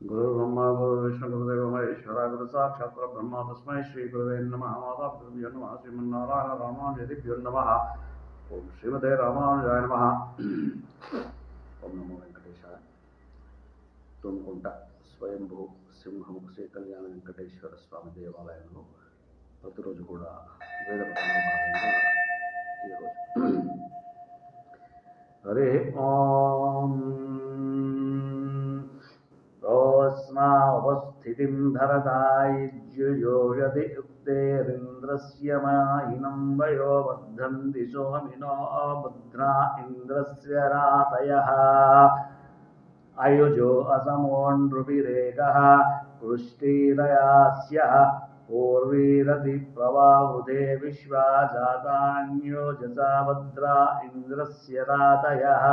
गुरुर्ब्रह्मा गुरुर्विष्णु गुरुदेवो महेश्वरः गुरु साक्षात् परब्रह्म तस्मै श्री गुरुवे नमः मातापितृभ्यो नमः श्रीमन्नारायण रामानुजदिभ्यो नमः ओम श्रीमते रामानुजाय नमः ओम नमो वेंकटेशाय తుమ్కుంట స్వయంభూ సింహము శ్రీ కళ్యాణ వెంకటేశ్వర స్వామి దేవాలయంలో ప్రతిరోజు కూడా వేద పఠన భాగంగా ఈరోజు హరి ఓం रोस्मावस्थितिं भरतायुज्युयोषति युक्तेरिन्द्रस्य माहिनं वयो वर्धन्ति सोमिनो बुध्ना इन्द्रस्य रातयः अयुजो असमोऽनृभिरेकः वृष्टिरयास्यः पूर्वीरति प्रवावृते विश्वा जातान्योजसा भद्रा इन्द्रस्य रातयः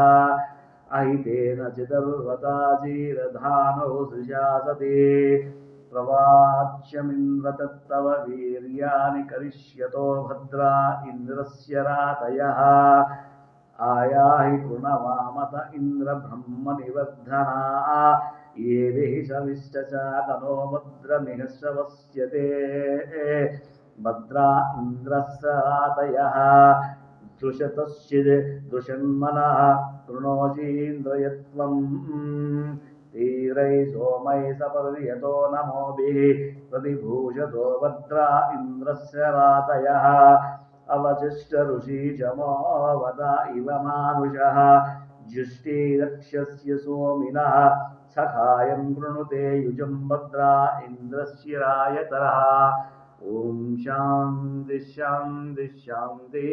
अहितेन चिदर्वताजीरधानो सृजासते प्रवाच्यमिन्द्रतत्तव वीर्याणि करिष्यतो भद्रा इन्द्रस्य रातयः आयाहि कृणवामत इन्द्र ब्रह्मनिवर्धना येभिः सविष्टचाकनो भद्रमिह श्रवस्यते भद्रा इन्द्रस्य रातयः दृशतश्चिद् दृशन्मनः कृणोषीन्द्रयत्वम् तीरै सोमै सपर्यतो नमोभिः प्रतिभूषतो भद्रा इन्द्रस्य रातयः अवशिष्ट ऋषीचमोऽवत इव मानुषः जुष्टिरक्षस्य सोमिनः सखायं कृणुते युजं भद्रा इन्द्रस्य रायतः ओम शांति शांति शांति।